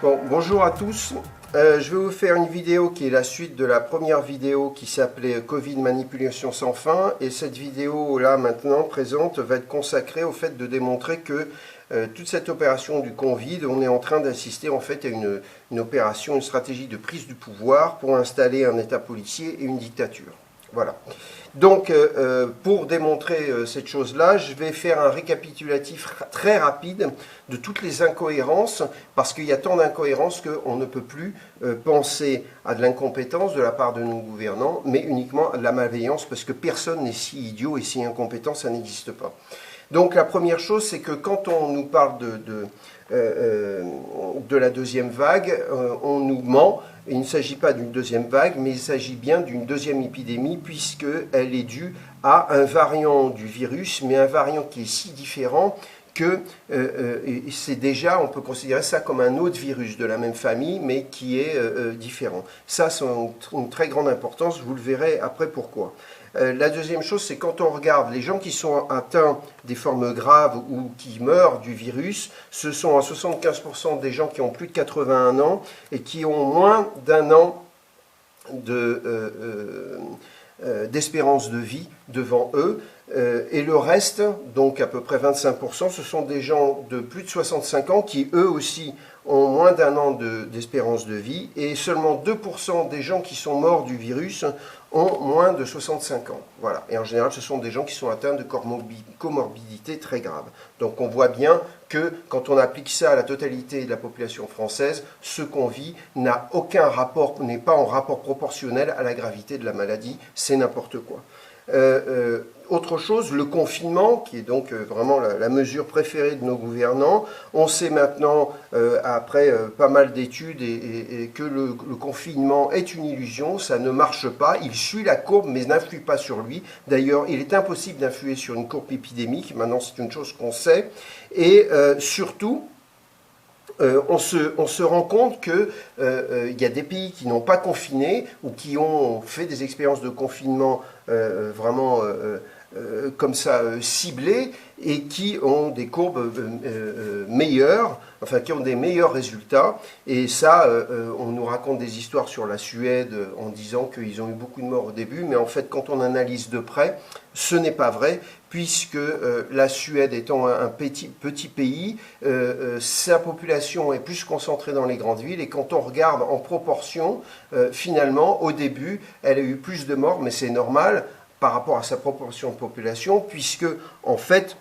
Bon, bonjour à tous. Je vais vous faire une vidéo qui est la suite de la première vidéo qui s'appelait Covid manipulation sans fin. Et cette vidéo là maintenant présente va être consacrée au fait de démontrer que toute cette opération du Covid, on est en train d'assister en fait à une opération, une stratégie de prise du pouvoir pour installer un État policier et une dictature. Voilà. Donc, pour démontrer cette chose-là, je vais faire un récapitulatif très rapide de toutes les incohérences, parce qu'il y a tant d'incohérences qu'on ne peut plus penser à de l'incompétence de la part de nos gouvernants, mais uniquement à de la malveillance, parce que personne n'est si idiot et si incompétent, ça n'existe pas. Donc, la première chose, c'est que quand on nous parle de la deuxième vague, on nous ment. Il ne s'agit pas d'une deuxième vague, mais il s'agit bien d'une deuxième épidémie, puisqu'elle est due à un variant du virus, mais un variant qui est si différent que c'est déjà, on peut considérer ça comme un autre virus de la même famille, mais qui est différent. Ça, c'est une très grande importance, vous le verrez après pourquoi. La deuxième chose, c'est quand on regarde les gens qui sont atteints des formes graves ou qui meurent du virus, ce sont à 75% des gens qui ont plus de 81 ans et qui ont moins d'un an d'espérance de vie devant eux. Et le reste, donc à peu près 25%, ce sont des gens de plus de 65 ans qui eux aussi ont moins d'un an d'espérance de vie, et seulement 2% des gens qui sont morts du virus ont moins de 65 ans. Voilà. Et en général, ce sont des gens qui sont atteints de comorbidités très graves. Donc on voit bien que quand on applique ça à la totalité de la population française, ce qu'on vit n'a aucun rapport, n'est pas en rapport proportionnel à la gravité de la maladie, c'est n'importe quoi. Autre chose, le confinement, qui est donc vraiment la mesure préférée de nos gouvernants. On sait maintenant, après pas mal d'études, et que le confinement est une illusion, ça ne marche pas. Il suit la courbe, mais n'influe pas sur lui. D'ailleurs, il est impossible d'influer sur une courbe épidémique. Maintenant, c'est une chose qu'on sait. Et surtout, on se rend compte qu'il y a des pays qui n'ont pas confiné ou qui ont fait des expériences de confinement vraiment comme ça ciblées et qui ont des courbes meilleures, enfin qui ont des meilleurs résultats. Et ça, on nous raconte des histoires sur la Suède en disant qu'ils ont eu beaucoup de morts au début, mais en fait quand on analyse de près, ce n'est pas vrai, puisque la Suède étant un petit pays, sa population est plus concentrée dans les grandes villes, et quand on regarde en proportion, finalement, au début, elle a eu plus de morts, mais c'est normal par rapport à sa proportion de population, puisque, en fait,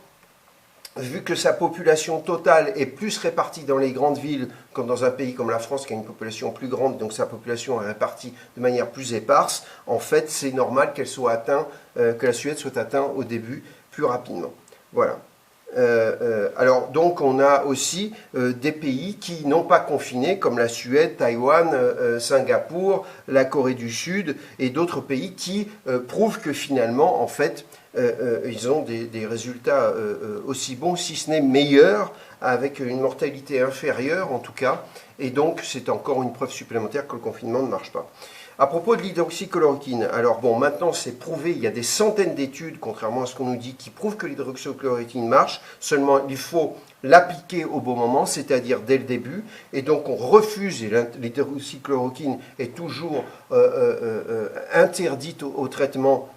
vu que sa population totale est plus répartie dans les grandes villes que dans un pays comme la France qui a une population plus grande, donc sa population est répartie de manière plus éparse, en fait c'est normal qu'elle soit atteinte, que la Suède soit atteinte au début plus rapidement. Voilà. Alors donc on a aussi des pays qui n'ont pas confiné, comme la Suède, Taïwan, Singapour, la Corée du Sud et d'autres pays qui prouvent que finalement en fait ils ont des résultats aussi bons, si ce n'est meilleurs, avec une mortalité inférieure en tout cas, et donc c'est encore une preuve supplémentaire que le confinement ne marche pas. À propos de l'hydroxychloroquine, alors bon, maintenant c'est prouvé, il y a des centaines d'études, contrairement à ce qu'on nous dit, qui prouvent que l'hydroxychloroquine marche, seulement il faut l'appliquer au bon moment, c'est-à-dire dès le début, et donc on refuse, et l'hydroxychloroquine est toujours interdite au traitement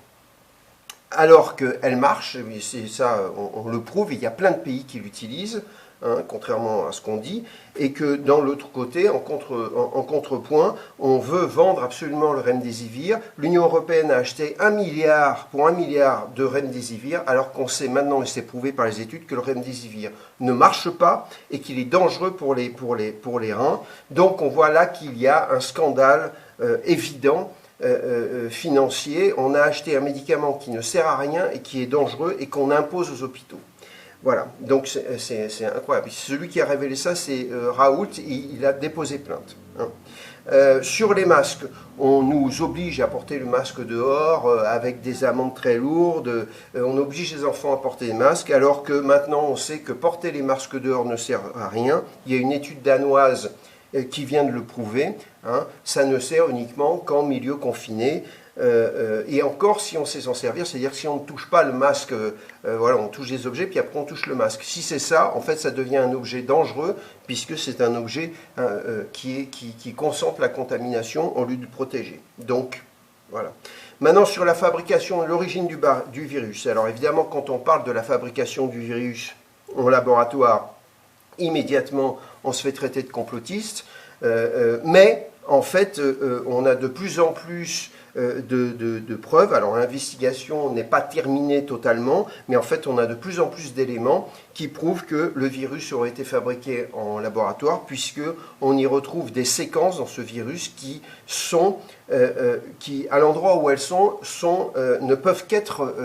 alors qu'elle marche, c'est ça, on le prouve, il y a plein de pays qui l'utilisent, hein, contrairement à ce qu'on dit, et que dans l'autre côté, en contrepoint, on veut vendre absolument le remdesivir. L'Union européenne a acheté 1 milliard de remdesivir, alors qu'on sait maintenant, et c'est prouvé par les études, que le remdesivir ne marche pas et qu'il est dangereux pour les reins. Donc on voit là qu'il y a un scandale évident financier. On a acheté un médicament qui ne sert à rien et qui est dangereux et qu'on impose aux hôpitaux. Voilà, donc c'est incroyable. Celui qui a révélé ça, c'est Raoult, il a déposé plainte. Hein. Sur les masques, on nous oblige à porter le masque dehors avec des amendes très lourdes. On oblige les enfants à porter des masques, alors que maintenant on sait que porter les masques dehors ne sert à rien. Il y a une étude danoise qui vient de le prouver. Hein. Ça ne sert uniquement qu'en milieu confiné. Et encore, si on sait s'en servir, c'est-à-dire si on ne touche pas le masque, voilà, on touche des objets, puis après on touche le masque. Si c'est ça, en fait, ça devient un objet dangereux, puisque c'est un objet qui concentre la contamination au lieu de protéger. Donc, voilà. Maintenant, sur la fabrication, l'origine du virus. Alors évidemment, quand on parle de la fabrication du virus en laboratoire, immédiatement, on se fait traiter de complotiste. Mais, en fait, on a de plus en plus de preuves. Alors l'investigation n'est pas terminée totalement, mais en fait, on a de plus en plus d'éléments qui prouvent que le virus aurait été fabriqué en laboratoire, puisqu'on y retrouve des séquences dans ce virus qui sont, qui, à l'endroit où elles sont ne peuvent qu'être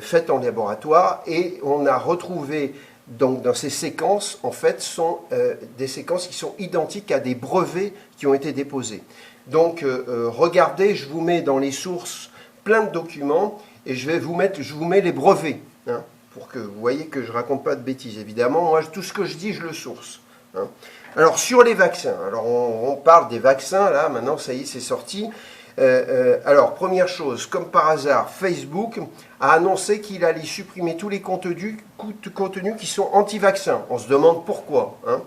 faites en laboratoire, et on a retrouvé donc dans ces séquences, en fait, sont des séquences qui sont identiques à des brevets qui ont été déposés. Donc, regardez, je vous mets dans les sources plein de documents, et je vous mets les brevets, hein, pour que vous voyez que je ne raconte pas de bêtises. Évidemment, moi, tout ce que je dis, je le source. Hein. Alors, sur les vaccins, alors on parle des vaccins, là, maintenant, ça y est, c'est sorti. Alors, première chose, comme par hasard, Facebook a annoncé qu'il allait supprimer tous les contenus qui sont anti-vaccins. On se demande pourquoi. Hein.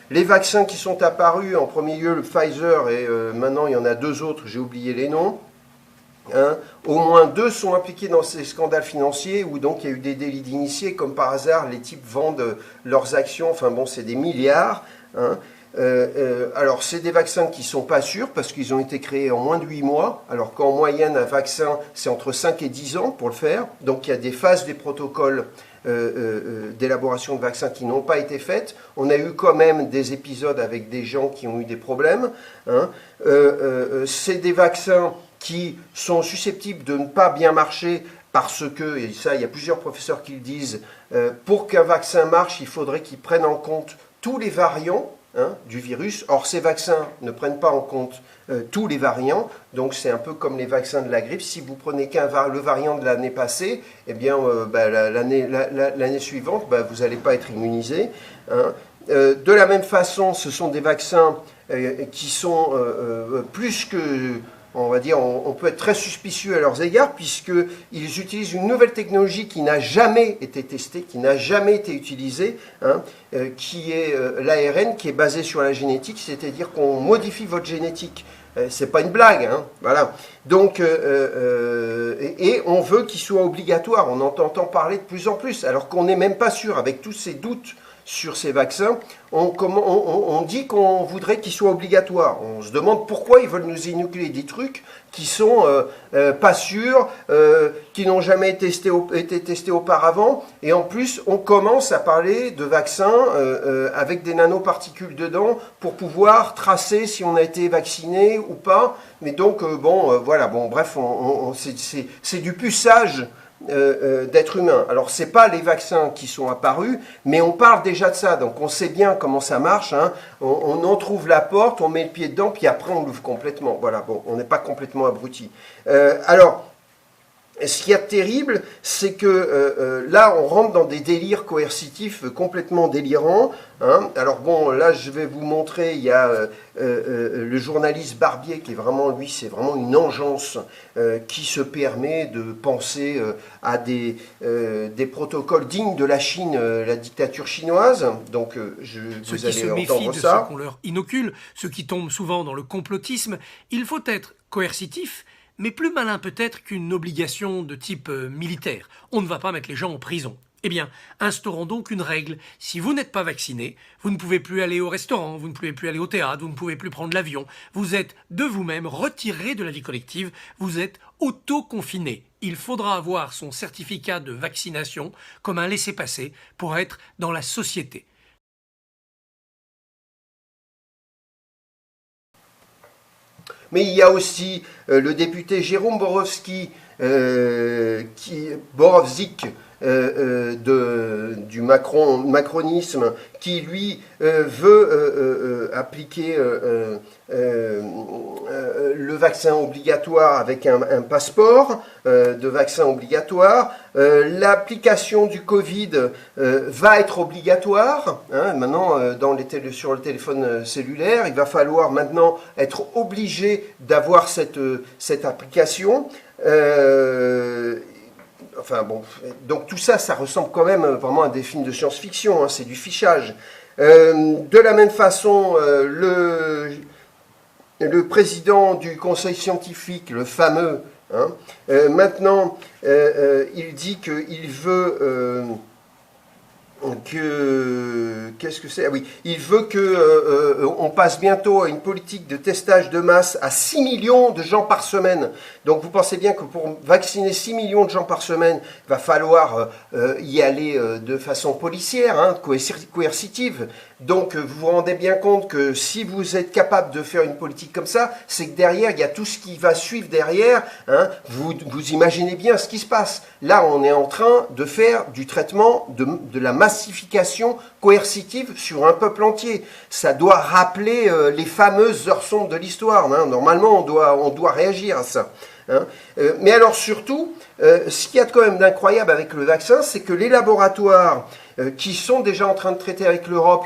Les vaccins qui sont apparus, en premier lieu le Pfizer, et maintenant il y en a 2 autres, j'ai oublié les noms. Hein. Au moins 2 sont impliqués dans ces scandales financiers où donc il y a eu des délits d'initiés. Comme par hasard, les types vendent leurs actions, enfin bon, c'est des milliards. Hein. Alors, c'est des vaccins qui ne sont pas sûrs parce qu'ils ont été créés en moins de 8 mois, alors qu'en moyenne, un vaccin, c'est entre 5 et 10 ans pour le faire. Donc, il y a des phases des protocoles d'élaboration de vaccins qui n'ont pas été faites. On a eu quand même des épisodes avec des gens qui ont eu des problèmes. Hein. C'est des vaccins qui sont susceptibles de ne pas bien marcher parce que, et ça, il y a plusieurs professeurs qui le disent, pour qu'un vaccin marche, il faudrait qu'il prenne en compte tous les variants, hein, du virus. Or, ces vaccins ne prennent pas en compte tous les variants, donc c'est un peu comme les vaccins de la grippe. Si vous prenez le variant de l'année passée, eh bien, l'année suivante, vous n'allez pas être immunisé. Hein. De la même façon, ce sont des vaccins qui sont plus que... On va dire, on peut être très suspicieux à leurs égards, puisqu'ils utilisent une nouvelle technologie qui n'a jamais été testée, qui n'a jamais été utilisée, hein, qui est l'ARN, qui est basée sur la génétique, c'est-à-dire qu'on modifie votre génétique. C'est pas une blague, hein, voilà. Donc, et on veut qu'il soit obligatoire. On entend parler de plus en plus, alors qu'on n'est même pas sûr, avec tous ces doutes sur ces vaccins, on dit qu'on voudrait qu'ils soient obligatoires. On se demande pourquoi ils veulent nous inoculer des trucs qui sont pas sûrs, qui n'ont jamais été testés auparavant. Et en plus, on commence à parler de vaccins avec des nanoparticules dedans pour pouvoir tracer si on a été vacciné ou pas. Mais donc, voilà, bref, c'est du puçage d'êtres humains. Alors, ce n'est pas les vaccins qui sont apparus, mais on parle déjà de ça, donc on sait bien comment ça marche. Hein. On en trouve la porte, on met le pied dedans, puis après on l'ouvre complètement. Voilà, bon, on n'est pas complètement abruti. Alors, ce qui est terrible, c'est que là, on rentre dans des délires coercitifs complètement délirants. Hein. Alors bon, là, je vais vous montrer, il y a le journaliste Barbier, qui est vraiment, lui, c'est vraiment une engeance qui se permet de penser à des protocoles dignes de la Chine, la dictature chinoise. Donc, vous allez entendre ça. Ceux qui se méfient de ce qu'on leur inocule, ceux qui tombent souvent dans le complotisme, il faut être coercitif, mais plus malin peut-être qu'une obligation de type militaire. On ne va pas mettre les gens en prison. Eh bien, instaurons donc une règle. Si vous n'êtes pas vacciné, vous ne pouvez plus aller au restaurant, vous ne pouvez plus aller au théâtre, vous ne pouvez plus prendre l'avion. Vous êtes de vous-même retiré de la vie collective, vous êtes auto-confiné. Il faudra avoir son certificat de vaccination comme un laissez-passer pour être dans la société. Mais il y a aussi le député Jérôme Borowczyk, du macronisme qui, lui, veut appliquer le vaccin obligatoire avec un passeport de vaccin obligatoire. L'application du Covid va être obligatoire. Hein, maintenant, sur le téléphone cellulaire, il va falloir maintenant être obligé d'avoir cette application. Enfin bon, donc tout ça, ça ressemble quand même vraiment à des films de science-fiction, hein, c'est du fichage. De la même façon, le président du conseil scientifique, le fameux, hein, maintenant, il dit qu'il veut qu'est-ce que c'est? Ah oui, il veut que on passe bientôt à une politique de testage de masse à 6 millions de gens par semaine. Donc vous pensez bien que pour vacciner 6 millions de gens par semaine, il va falloir y aller de façon policière, hein, coercitive. Donc vous vous rendez bien compte que si vous êtes capable de faire une politique comme ça, c'est que derrière, il y a tout ce qui va suivre derrière. Hein. Vous imaginez bien ce qui se passe. Là, on est en train de faire du traitement de la massification coercitive sur un peuple entier. Ça doit rappeler les fameuses heures sombres de l'histoire. Hein. Normalement, on doit réagir à ça. Hein. Mais alors surtout, ce qu'il y a quand même d'incroyable avec le vaccin, c'est que les laboratoires qui sont déjà en train de traiter avec l'Europe,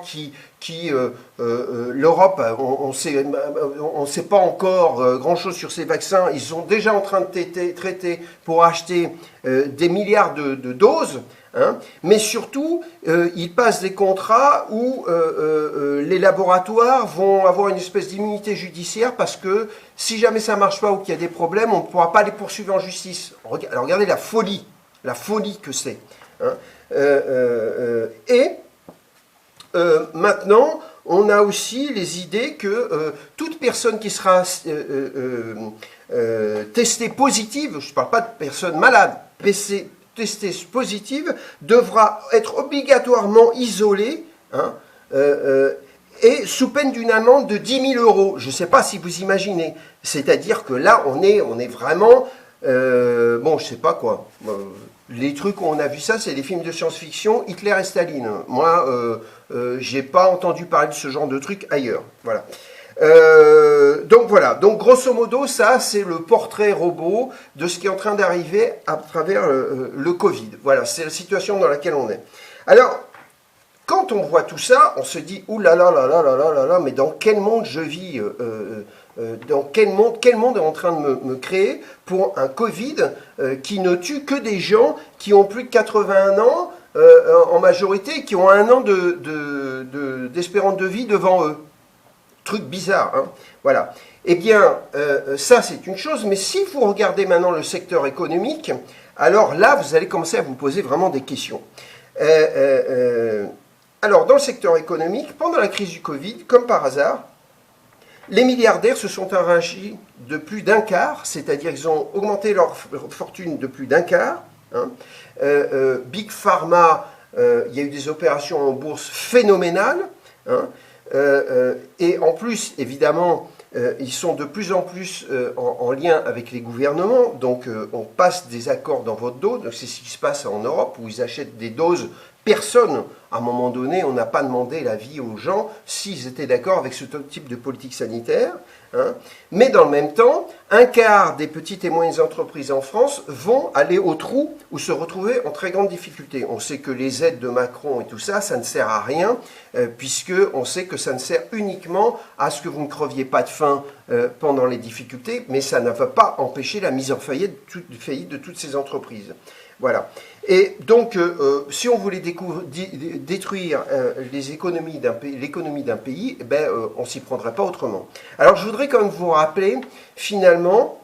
l'Europe, on sait pas encore grand-chose sur ces vaccins, ils sont déjà en train de traiter pour acheter des milliards de doses. Hein, mais surtout, ils passent des contrats où les laboratoires vont avoir une espèce d'immunité judiciaire parce que si jamais ça ne marche pas ou qu'il y a des problèmes, on ne pourra pas les poursuivre en justice. Alors regardez la folie que c'est. Hein. Maintenant, on a aussi les idées que toute personne qui sera testée positive, je ne parle pas de personne malade, testée positive, devra être obligatoirement isolée, hein, et sous peine d'une amende de 10 000 euros. Je ne sais pas si vous imaginez. C'est-à-dire que là, on est vraiment... bon, je ne sais pas quoi. Les trucs où on a vu ça, c'est des films de science-fiction, Hitler et Staline. Moi, j'ai pas entendu parler de ce genre de trucs ailleurs. Voilà. Donc voilà, donc grosso modo, ça c'est le portrait robot de ce qui est en train d'arriver à travers le Covid. Voilà, c'est la situation dans laquelle on est. Alors, quand on voit tout ça, on se dit, ouh là là là là là là là là, mais dans quel monde je vis dans quel monde est en train de me créer pour un Covid qui ne tue que des gens qui ont plus de 81 ans en majorité, qui ont 1 an d'espérance de vie devant eux. Truc bizarre, hein. Voilà. Eh bien, ça c'est une chose, mais si vous regardez maintenant le secteur économique, alors là, vous allez commencer à vous poser vraiment des questions. Alors, dans le secteur économique, pendant la crise du Covid, comme par hasard, les milliardaires se sont enrichis de plus d'un quart, c'est-à-dire qu'ils ont augmenté leur fortune de plus d'un quart. Hein. Big Pharma, il y a eu des opérations en bourse phénoménales. Hein. Et en plus, évidemment, ils sont de plus en plus en lien avec les gouvernements. Donc, on passe des accords dans votre dos. Donc, c'est ce qui se passe en Europe, où ils achètent des doses. Personne, à un moment donné, on n'a pas demandé l'avis aux gens s'ils étaient d'accord avec ce type de politique sanitaire. Hein. Mais dans le même temps, un quart des petites et moyennes entreprises en France vont aller au trou ou se retrouver en très grande difficulté. On sait que les aides de Macron et tout ça, ça ne sert à rien, puisque on sait que ça ne sert uniquement à ce que vous ne creviez pas de faim pendant les difficultés, mais ça ne va pas empêcher la mise en faillite de toutes ces entreprises. Voilà. Et donc, si on voulait détruire l'économie d'un pays, ben, on ne s'y prendrait pas autrement. Alors, je voudrais quand même vous rappeler, finalement,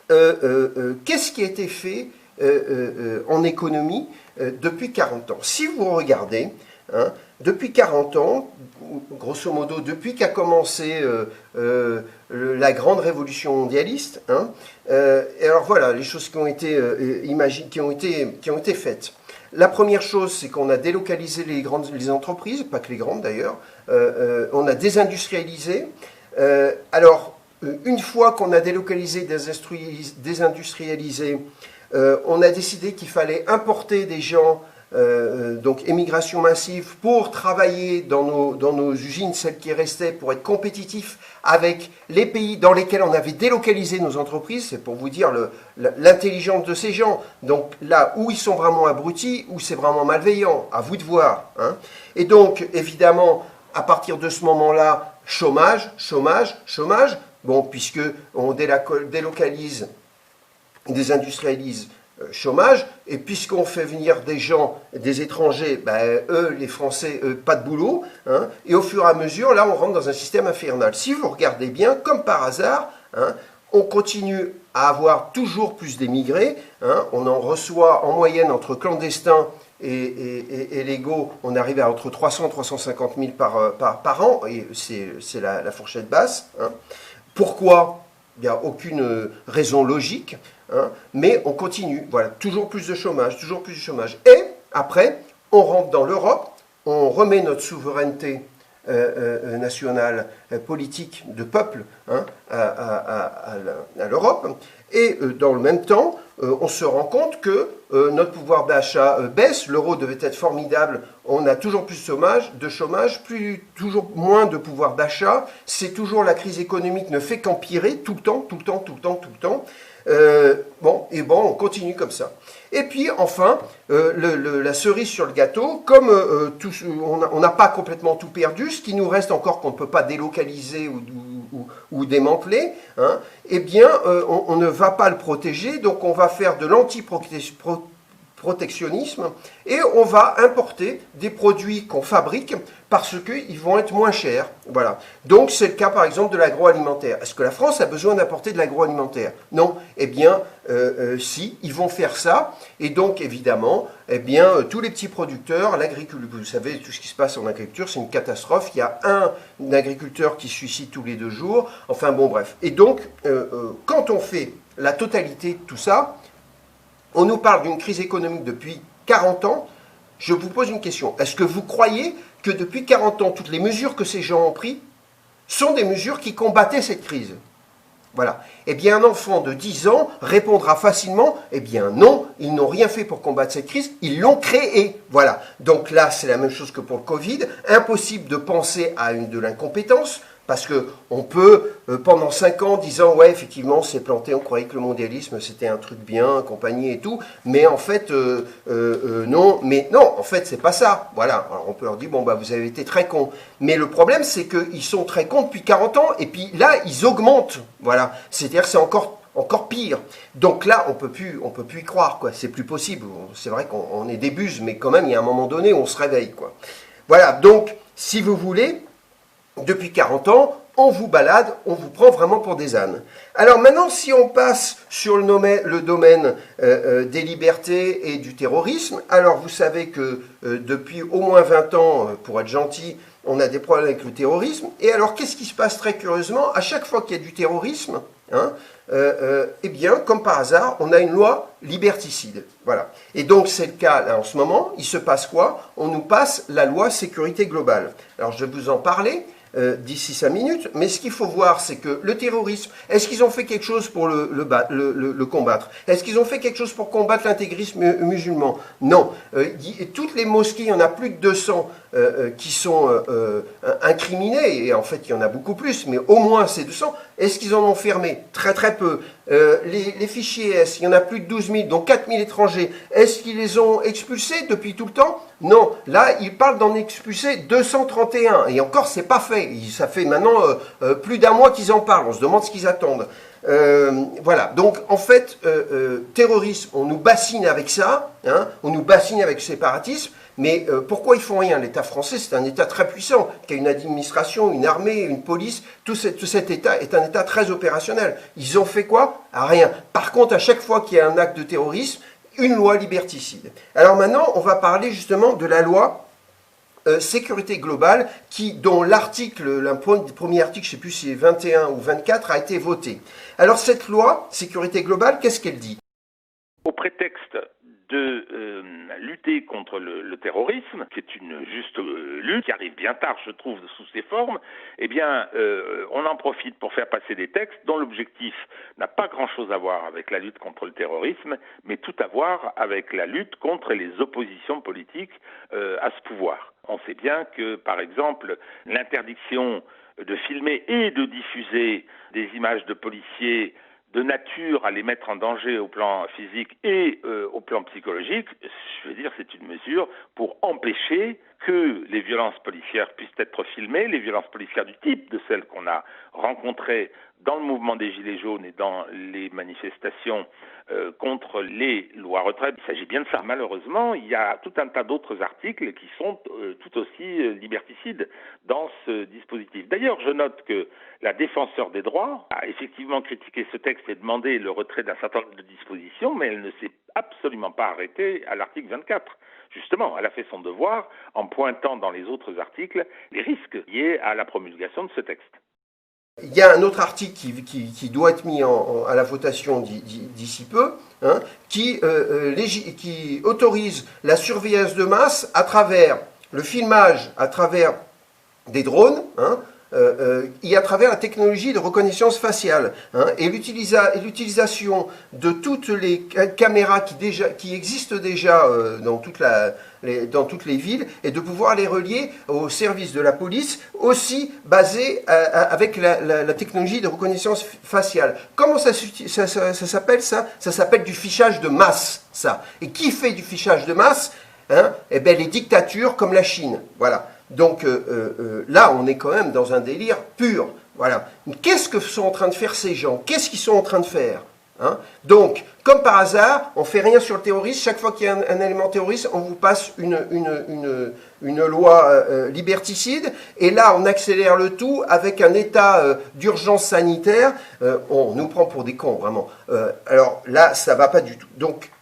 qu'est-ce qui a été fait en économie depuis 40 ans. Si vous regardez, hein, depuis 40 ans, grosso modo, depuis qu'a commencé la grande révolution mondialiste, hein, et alors voilà, les choses qui ont été qui ont été faites. La première chose, c'est qu'on a délocalisé les entreprises, pas que les grandes d'ailleurs, on a désindustrialisé. Alors, une fois qu'on a délocalisé, désindustrialisé, On a décidé qu'il fallait importer des gens, donc émigration massive, pour travailler dans nos usines, celles qui restaient, pour être compétitifs avec les pays dans lesquels on avait délocalisé nos entreprises. C'est pour vous dire l'intelligence de ces gens. Donc là où ils sont vraiment abrutis, où c'est vraiment malveillant, à vous de voir. Hein. Et donc, évidemment, à partir de ce moment-là, chômage, chômage, chômage. Bon, puisque on délocalise, désindustrialise, chômage, et puisqu'on fait venir des gens, des étrangers, ben, eux, les Français, pas de boulot, hein, et au fur et à mesure, là, on rentre dans un système infernal. Si vous regardez bien, comme par hasard, hein, on continue à avoir toujours plus d'émigrés, hein, on en reçoit en moyenne entre clandestins et légaux, on arrive à entre 300 et 350 000 par an, et c'est la fourchette basse. Hein. Pourquoi ? Il n'y a aucune raison logique, hein, mais on continue. Voilà, toujours plus de chômage, toujours plus de chômage. Et après, on rentre dans l'Europe, on remet notre souveraineté nationale, politique, de peuple, hein, à l'Europe. Et dans le même temps, on se rend compte que notre pouvoir d'achat baisse, l'euro devait être formidable, on a toujours plus de chômage, toujours moins de pouvoir d'achat, c'est toujours la crise économique ne fait qu'empirer tout le temps. On continue comme ça. Et puis enfin, la cerise sur le gâteau, comme on n'a pas complètement tout perdu, ce qui nous reste encore qu'on ne peut pas délocaliser ou démanteler, hein, eh bien, on ne va pas le protéger, donc on va faire de l'anti-protectionnisme et on va importer des produits qu'on fabrique parce qu'ils vont être moins chers. Voilà. Donc c'est le cas par exemple de l'agroalimentaire. Est-ce que la France a besoin d'importer de l'agroalimentaire? Non. Eh bien, si, ils vont faire ça. Et donc évidemment, eh bien, tous les petits producteurs, l'agriculture, vous savez, tout ce qui se passe en agriculture, c'est une catastrophe. Il y a un agriculteur qui se suicide tous les 2 jours. Enfin bon, bref. Et donc, quand on fait la totalité de tout ça, on nous parle d'une crise économique depuis 40 ans. Je vous pose une question. Est-ce que vous croyez que depuis 40 ans, toutes les mesures que ces gens ont prises sont des mesures qui combattaient cette crise? Voilà. Eh bien, un enfant de 10 ans répondra facilement, eh bien non, ils n'ont rien fait pour combattre cette crise, ils l'ont créée. Voilà. Donc là, c'est la même chose que pour le Covid. Impossible de penser à de l'incompétence, parce qu'on peut, pendant 5 ans, disant, ouais, effectivement, c'est planté, on croyait que le mondialisme, c'était un truc bien, compagnie et tout, mais en fait, non, en fait, c'est pas ça. Voilà, alors on peut leur dire, bon, bah, vous avez été très cons. Mais le problème, c'est qu'ils sont très cons depuis 40 ans, et puis là, ils augmentent. Voilà, c'est-à-dire que c'est encore pire. Donc là, on peut plus y croire, quoi. C'est plus possible. C'est vrai qu'on est des buses, mais quand même, il y a un moment donné où on se réveille, quoi. Voilà, donc, si vous voulez, depuis 40 ans, on vous balade, on vous prend vraiment pour des ânes. Alors maintenant, si on passe sur le domaine des libertés et du terrorisme, alors vous savez que depuis au moins 20 ans, pour être gentil, on a des problèmes avec le terrorisme. Et alors, qu'est-ce qui se passe très curieusement? À chaque fois qu'il y a du terrorisme, hein, eh bien, comme par hasard, on a une loi liberticide. Voilà. Et donc, c'est le cas là en ce moment. Il se passe quoi? On nous passe la loi sécurité globale. Alors, je vais vous en parler d'ici 5 minutes, mais ce qu'il faut voir, c'est que le terrorisme, est-ce qu'ils ont fait quelque chose pour le combattre? Est-ce qu'ils ont fait quelque chose pour combattre l'intégrisme musulman? Non. Toutes les mosquées, il y en a plus de 200 qui sont incriminées, et en fait, il y en a beaucoup plus, mais au moins ces 200. Est-ce qu'ils en ont fermé? Très très peu. Les fichiers S, il y en a plus de 12 000, donc 4 000 étrangers. Est-ce qu'ils les ont expulsés depuis tout le temps? Non. Là, ils parlent d'en expulser 231. Et encore, c'est pas fait. Ça fait maintenant plus d'1 mois qu'ils en parlent. On se demande ce qu'ils attendent. Voilà. Donc, en fait, terrorisme, on nous bassine avec ça. Hein, on nous bassine avec le séparatisme. Mais pourquoi ils font rien? L'État français, c'est un État très puissant, qui a une administration, une armée, une police. Tout cet État est un État très opérationnel. Ils ont fait quoi? Rien. Par contre, à chaque fois qu'il y a un acte de terrorisme, une loi liberticide. Alors maintenant, on va parler justement de la loi sécurité globale, dont le premier article, je ne sais plus si c'est 21 ou 24, a été voté. Alors cette loi sécurité globale, qu'est-ce qu'elle dit? Au prétexte de lutter contre le terrorisme, qui est une juste lutte, qui arrive bien tard, je trouve, sous ses formes, eh bien, on en profite pour faire passer des textes dont l'objectif n'a pas grand-chose à voir avec la lutte contre le terrorisme, mais tout à voir avec la lutte contre les oppositions politiques à ce pouvoir. On sait bien que, par exemple, l'interdiction de filmer et de diffuser des images de policiers de nature à les mettre en danger au plan physique et au plan psychologique, je veux dire, c'est une mesure pour empêcher que les violences policières puissent être filmées, les violences policières du type de celles qu'on a rencontrées dans le mouvement des Gilets jaunes et dans les manifestations contre les lois retraite. Il s'agit bien de ça. Malheureusement, il y a tout un tas d'autres articles qui sont tout aussi liberticides dans ce dispositif. D'ailleurs, je note que la défenseure des droits a effectivement critiqué ce texte et demandé le retrait d'un certain nombre de dispositions, mais elle ne s'est absolument pas arrêtée à l'article 24. Justement, elle a fait son devoir en pointant dans les autres articles les risques liés à la promulgation de ce texte. Il y a un autre article qui doit être mis à la votation d'ici peu, hein, qui autorise la surveillance de masse à travers le filmage, à travers des drones, hein, et à travers la technologie de reconnaissance faciale, hein, et l'utilisation de toutes les caméras qui existent déjà dans toutes les villes, et de pouvoir les relier au service de la police, aussi basé avec la technologie de reconnaissance faciale. Comment ça s'appelle ça? Ça s'appelle du fichage de masse, ça. Et qui fait du fichage de masse? Hein? Eh bien, les dictatures comme la Chine. Voilà. Donc là, on est quand même dans un délire pur. Voilà. Qu'est-ce que sont en train de faire ces gens? Qu'est-ce qu'ils sont en train de faire? Hein? Donc, comme par hasard, on ne fait rien sur le terrorisme. Chaque fois qu'il y a un élément terroriste, on vous passe une loi liberticide. Et là, on accélère le tout avec un état d'urgence sanitaire. On nous prend pour des cons, vraiment. Alors là, ça ne va pas du tout. Donc,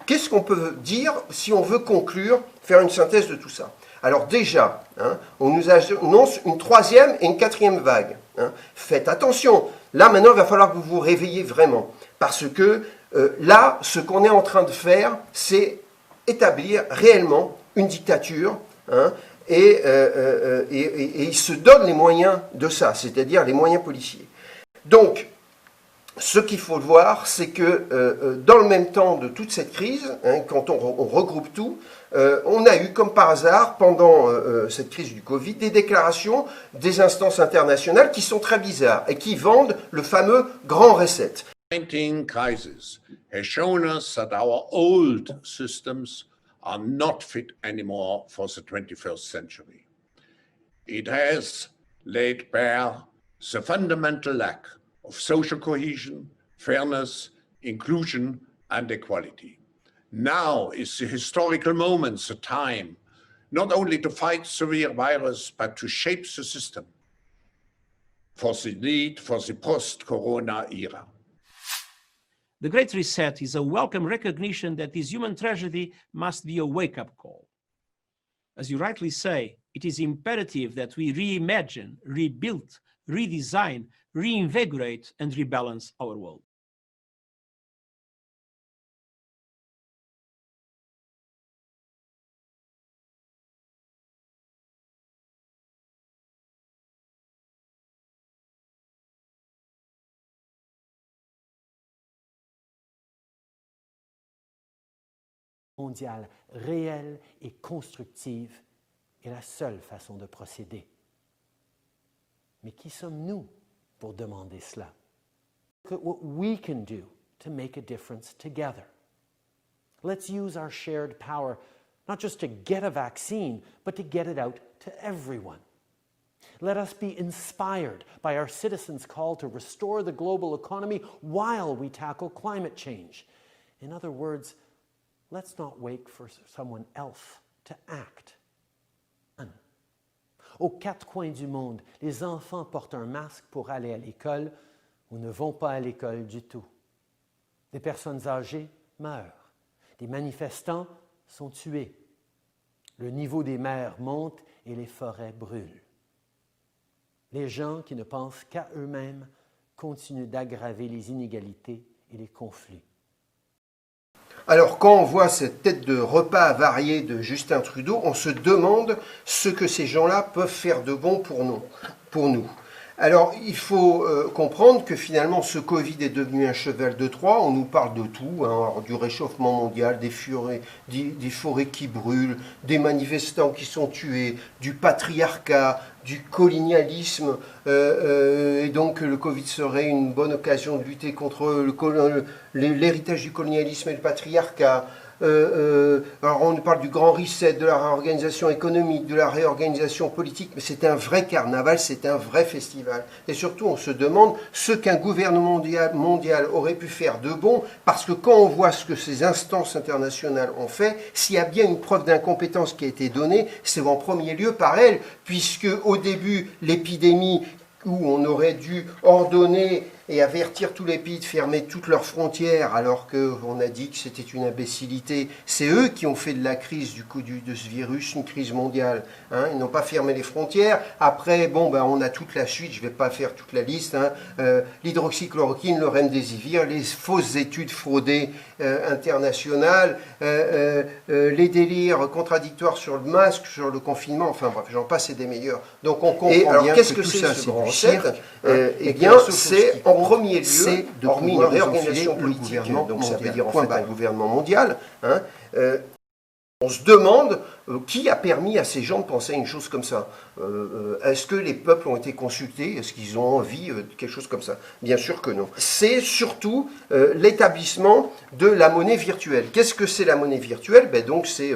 qu'est-ce qu'on peut dire si on veut conclure, faire une synthèse de tout ça? Alors déjà, hein, on nous annonce une troisième et une quatrième vague. Hein. Faites attention. Là, maintenant, il va falloir que vous vous réveillez vraiment. Parce que là, ce qu'on est en train de faire, c'est établir réellement une dictature. Hein, et il se donne les moyens de ça, c'est-à-dire les moyens policiers. Donc, ce qu'il faut voir, c'est que dans le même temps de toute cette crise, hein, quand on regroupe tout, on a eu, comme par hasard, pendant cette crise du Covid, des déclarations des instances internationales qui sont très bizarres et qui vendent le fameux grand reset. COVID-19 crisis has shown us that our old systems are not fit anymore for the 21st century. It has laid bare the fundamental lack of social cohesion, fairness, inclusion, and equality. Now is the historical moment, the time, not only to fight the real virus, but to shape the system for the need for the post-corona era. The Great Reset is a welcome recognition that this human tragedy must be a wake-up call. As you rightly say, it is imperative that we reimagine, rebuild, redesign, reinvigorate, and rebalance our world. Mondiale réelle et constructive est la seule façon de procéder. Mais qui sommes-nous pour demander cela? Look at what we can do to make a difference together. Let's use our shared power not just to get a vaccine, but to get it out to everyone. Let us be inspired by our citizens' call to restore the global economy while we tackle climate change. In other words, let's not wait for someone else to act. Aux quatre coins du monde, les enfants portent un masque pour aller à l'école ou ne vont pas à l'école du tout. Des personnes âgées meurent. Des manifestants sont tués. Le niveau des mers monte et les forêts brûlent. Les gens qui ne pensent qu'à eux-mêmes continuent d'aggraver les inégalités et les conflits. Alors, quand on voit cette tête de repas avariée de Justin Trudeau, on se demande ce que ces gens-là peuvent faire de bon pour nous. Alors, il faut comprendre que finalement, ce Covid est devenu un cheval de Troie. On nous parle de tout, hein, alors, du réchauffement mondial, des forêts qui brûlent, des manifestants qui sont tués, du patriarcat, du colonialisme. Et donc, le Covid serait une bonne occasion de lutter contre l'héritage du colonialisme et le patriarcat. Alors on nous parle du grand reset, de la réorganisation économique, de la réorganisation politique, mais c'est un vrai carnaval, c'est un vrai festival. Et surtout, on se demande ce qu'un gouvernement mondial aurait pu faire de bon, parce que quand on voit ce que ces instances internationales ont fait, s'il y a bien une preuve d'incompétence qui a été donnée, c'est en premier lieu par elles, puisque au début, l'épidémie, où on aurait dû ordonner et avertir tous les pays de fermer toutes leurs frontières, alors qu'on a dit que c'était une imbécilité. C'est eux qui ont fait de la crise de ce virus une crise mondiale. Hein. Ils n'ont pas fermé les frontières. Après, on a toute la suite, je ne vais pas faire toute la liste. Hein. L'hydroxychloroquine, le remdesivir, les fausses études fraudées internationales, les délires contradictoires sur le masque, sur le confinement, enfin bref, j'en passe et des meilleurs. Donc on comprend bien que tout ça, c'est du cirque. Eh bien, c'est en premier lieu, c'est hormis une réorganisation politique, donc ça veut dire en fait un gouvernement mondial, hein, on se demande qui a permis à ces gens de penser à une chose comme ça. Est-ce que les peuples ont été consultés? Est-ce qu'ils ont envie de quelque chose comme ça? Bien sûr que non. C'est surtout l'établissement de la monnaie virtuelle. Qu'est-ce que c'est la monnaie virtuelle? Donc c'est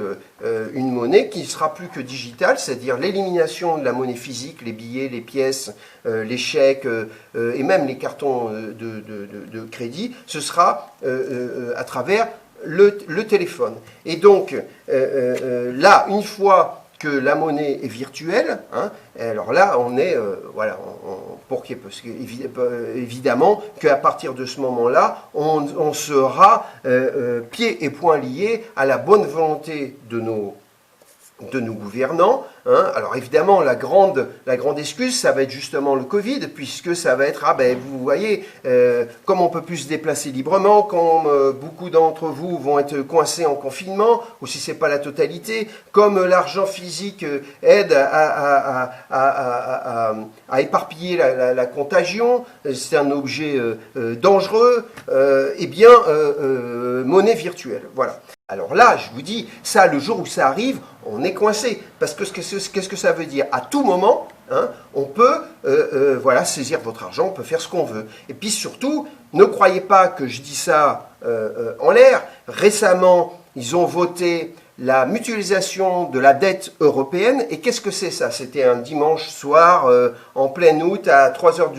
une monnaie qui ne sera plus que digitale, c'est-à-dire l'élimination de la monnaie physique, les billets, les pièces, les chèques et même les cartons de crédit. Ce sera à travers le téléphone. Et donc, là, une fois que la monnaie est virtuelle, hein, alors là, on est, parce que évidemment qu'à partir de ce moment-là, on sera pieds et poings liés à la bonne volonté de nos gouvernants. Hein. Alors évidemment, la grande excuse, ça va être justement le Covid, puisque ça va être, vous voyez, comme on peut plus se déplacer librement, comme beaucoup d'entre vous vont être coincés en confinement, ou si c'est pas la totalité, comme l'argent physique aide à éparpiller la contagion, c'est un objet dangereux, monnaie virtuelle, voilà. Alors là, je vous dis, ça, le jour où ça arrive, on est coincé. Parce que qu'est-ce que ça veut dire? À tout moment, hein, on peut saisir votre argent, on peut faire ce qu'on veut. Et puis surtout, ne croyez pas que je dis ça en l'air. Récemment, ils ont voté la mutualisation de la dette européenne. Et qu'est-ce que c'est ça? C'était un dimanche soir, en plein août, à 3h,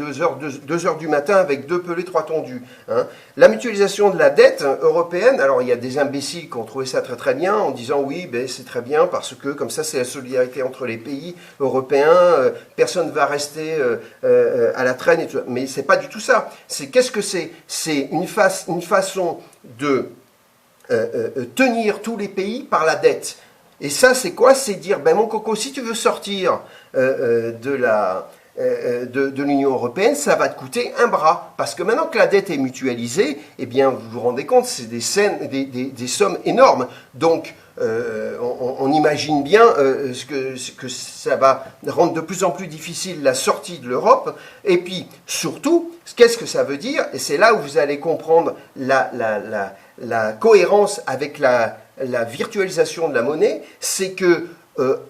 2h du matin, avec 2 pelés, 3 tondus. Hein. La mutualisation de la dette européenne, alors il y a des imbéciles qui ont trouvé ça très très bien, en disant oui, c'est très bien, parce que comme ça c'est la solidarité entre les pays européens, personne ne va rester à la traîne, et tout. Mais c'est pas du tout ça. Qu'est-ce que c'est? C'est une façon de tenir tous les pays par la dette. Et ça, c'est quoi? C'est dire, mon coco, si tu veux sortir de l'Union européenne, ça va te coûter un bras. Parce que maintenant que la dette est mutualisée, eh bien, vous vous rendez compte, c'est des sommes énormes. Donc, on imagine bien que ça va rendre de plus en plus difficile la sortie de l'Europe. Et puis, surtout, qu'est-ce que ça veut dire? Et c'est là où vous allez comprendre la cohérence avec la virtualisation de la monnaie, c'est que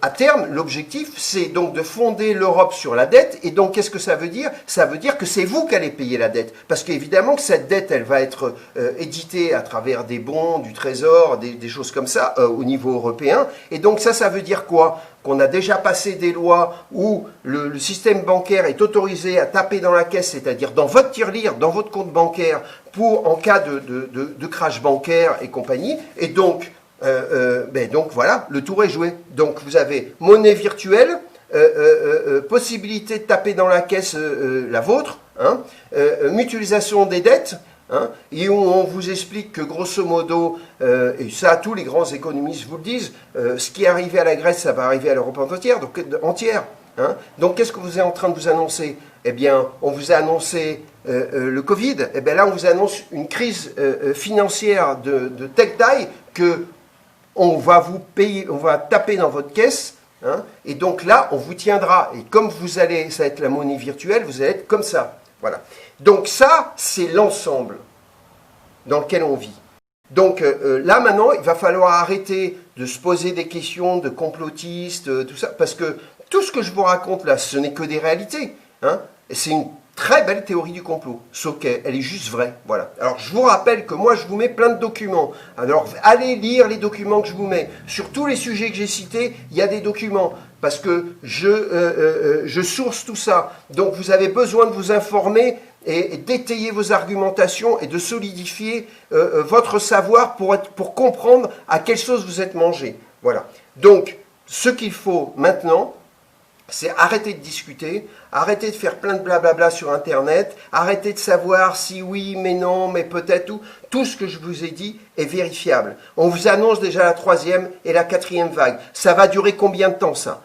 à terme, l'objectif, c'est donc de fonder l'Europe sur la dette. Et donc, qu'est-ce que ça veut dire? Ça veut dire que c'est vous qui allez payer la dette. Parce qu'évidemment que cette dette, elle va être éditée à travers des bons, du trésor, des choses comme ça, au niveau européen. Et donc, ça veut dire quoi? Qu'on a déjà passé des lois où le système bancaire est autorisé à taper dans la caisse, c'est-à-dire dans votre tirelire, dans votre compte bancaire, en cas de crash bancaire et compagnie. Et donc, donc voilà, le tour est joué. Donc vous avez monnaie virtuelle, possibilité de taper dans la caisse la vôtre, hein, mutualisation des dettes, hein, et où on vous explique que grosso modo, et ça tous les grands économistes vous le disent, ce qui est arrivé à la Grèce, ça va arriver à l'Europe entière. Hein. Donc qu'est-ce que vous êtes en train de vous annoncer? eh bien, on vous a annoncé le Covid, eh bien là, on vous annonce une crise financière de telle taille que on va vous payer, on va taper dans votre caisse, hein, et donc là, on vous tiendra. Et comme ça va être la monnaie virtuelle, vous allez être comme ça. Voilà. Donc ça, c'est l'ensemble dans lequel on vit. Donc là, maintenant, il va falloir arrêter de se poser des questions de complotistes, tout ça, parce que tout ce que je vous raconte là, ce n'est que des réalités. Hein, c'est une très belle théorie du complot, sauf qu'elle est juste vraie. Voilà. Alors, je vous rappelle que moi, je vous mets plein de documents. Alors, allez lire les documents que je vous mets. Sur tous les sujets que j'ai cités, il y a des documents, parce que je source tout ça. Donc, vous avez besoin de vous informer et d'étayer vos argumentations et de solidifier votre savoir pour comprendre à quelle sauce vous êtes mangé. Voilà. Donc, ce qu'il faut maintenant, c'est arrêter de discuter, arrêter de faire plein de blablabla sur Internet, arrêter de savoir si oui, mais non, mais peut-être tout ce que je vous ai dit est vérifiable. On vous annonce déjà la 3e et la 4e vague. Ça va durer combien de temps, ça?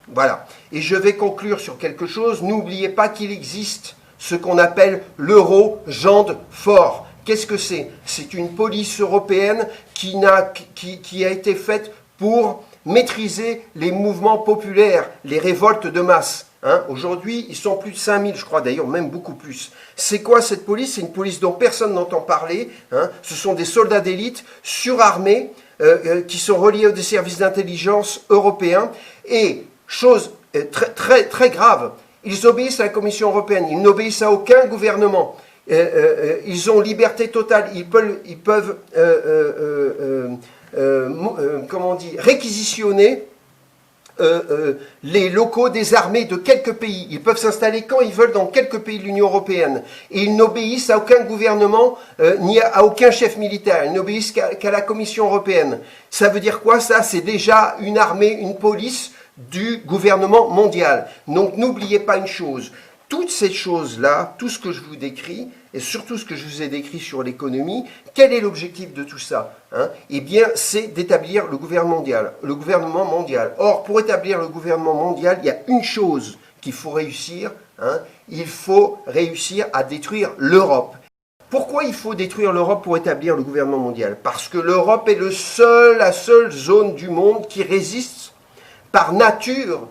Voilà. Et je vais conclure sur quelque chose. N'oubliez pas qu'il existe ce qu'on appelle l'Euro-Gende fort. Qu'est-ce que c'est? C'est une police européenne qui a été faite pour maîtriser les mouvements populaires, les révoltes de masse. Hein, aujourd'hui, ils sont plus de 5000, je crois, d'ailleurs, même beaucoup plus. C'est quoi cette police? C'est une police dont personne n'entend parler. Hein, ce sont des soldats d'élite surarmés qui sont reliés aux services d'intelligence européens. Et, chose très grave, ils obéissent à la Commission européenne, ils n'obéissent à aucun gouvernement. Ils ont liberté totale, ils peuvent réquisitionner les locaux des armées de quelques pays. Ils peuvent s'installer quand ils veulent dans quelques pays de l'Union européenne. Et ils n'obéissent à aucun gouvernement, ni à aucun chef militaire. Ils n'obéissent qu'à la Commission européenne. Ça veut dire quoi, ça? C'est déjà une armée, une police du gouvernement mondial. Donc n'oubliez pas une chose. Toutes ces choses-là, tout ce que je vous décris, et surtout ce que je vous ai décrit sur l'économie, quel est l'objectif de tout ça, hein? Eh bien, c'est d'établir le gouvernement mondial. Or, pour établir le gouvernement mondial, il y a une chose qu'il faut réussir, hein? Il faut réussir à détruire l'Europe. Pourquoi il faut détruire l'Europe pour établir le gouvernement mondial? Parce que l'Europe est la seule zone du monde qui résiste par nature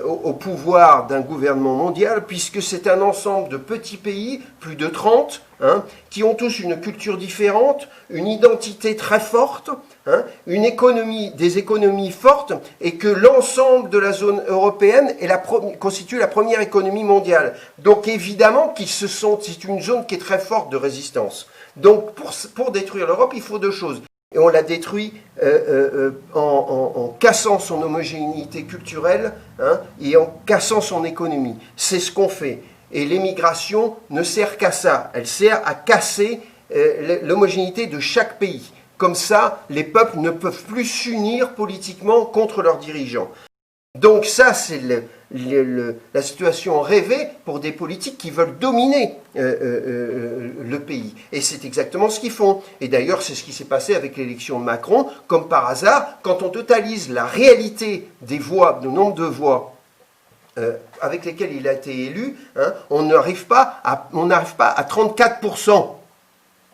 au pouvoir d'un gouvernement mondial, puisque c'est un ensemble de petits pays, plus de 30, hein, qui ont tous une culture différente, une identité très forte, hein, des économies fortes, et que l'ensemble de la zone européenne constitue la première économie mondiale. Donc évidemment c'est une zone qui est très forte de résistance. Donc pour détruire l'Europe, il faut deux choses. Et on l'a détruit en cassant son homogénéité culturelle, hein, et en cassant son économie. C'est ce qu'on fait. Et l'émigration ne sert qu'à ça. Elle sert à casser l'homogénéité de chaque pays. Comme ça, les peuples ne peuvent plus s'unir politiquement contre leurs dirigeants. Donc ça, c'est la situation rêvée pour des politiques qui veulent dominer le pays. Et c'est exactement ce qu'ils font. Et d'ailleurs, c'est ce qui s'est passé avec l'élection de Macron. Comme par hasard, quand on totalise la réalité des voix, du nombre de voix avec lesquelles il a été élu, hein, on n'arrive pas à 34%.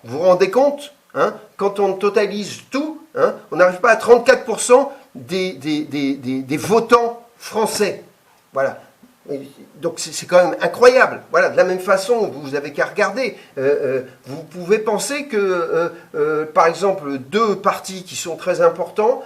Vous vous rendez compte, hein? Quand on totalise tout, hein, on n'arrive pas à 34% des votants français. Voilà. Donc c'est quand même incroyable. Voilà. De la même façon, vous n'avez qu'à regarder. Vous pouvez penser que, par exemple, deux partis qui sont très importants,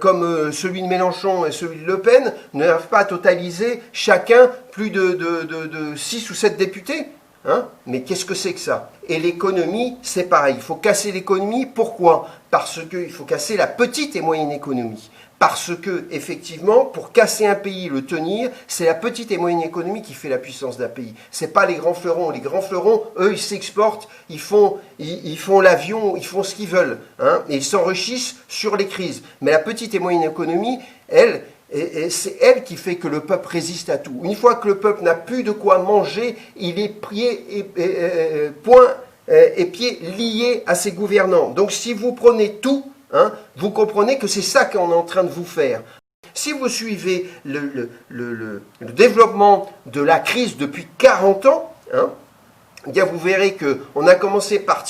comme celui de Mélenchon et celui de Le Pen, n'arrivent pas à totaliser chacun plus de 6 ou 7 députés. Hein? Mais qu'est-ce que c'est que ça? Et l'économie, c'est pareil. Il faut casser l'économie. Pourquoi? Parce qu'il faut casser la petite et moyenne économie. Parce que, effectivement, pour casser un pays, le tenir, c'est la petite et moyenne économie qui fait la puissance d'un pays. C'est pas les grands fleurons. Les grands fleurons, eux, ils s'exportent, ils font l'avion, ils font ce qu'ils veulent, hein, et ils s'enrichissent sur les crises. Mais la petite et moyenne économie, elle, c'est elle qui fait que le peuple résiste à tout. Une fois que le peuple n'a plus de quoi manger, il est poings et pieds liés à ses gouvernants. Donc si vous prenez tout, hein, vous comprenez que c'est ça qu'on est en train de vous faire. Si vous suivez le développement de la crise depuis 40 ans, hein, eh bien vous verrez qu'on a commencé par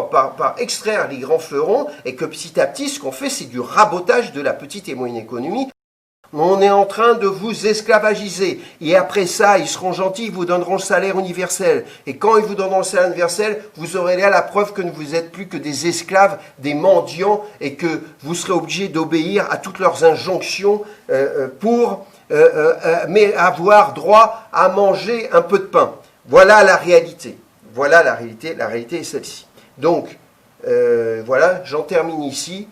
par extraire les grands fleurons et que petit à petit, ce qu'on fait, c'est du rabotage de la petite et moyenne économie. On est en train de vous esclavagiser. Et après ça, ils seront gentils, ils vous donneront le salaire universel. Et quand ils vous donneront le salaire universel, vous aurez là la preuve que vous n'êtes plus que des esclaves, des mendiants, et que vous serez obligés d'obéir à toutes leurs injonctions mais avoir droit à manger un peu de pain. Voilà la réalité. Voilà la réalité. La réalité est celle-ci. Donc, voilà, j'en termine ici.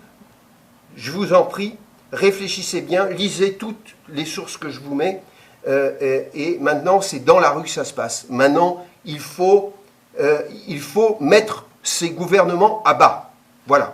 Je vous en prie. Réfléchissez bien, lisez toutes les sources que je vous mets, et maintenant c'est dans la rue que ça se passe. Maintenant, il faut mettre ces gouvernements à bas. Voilà.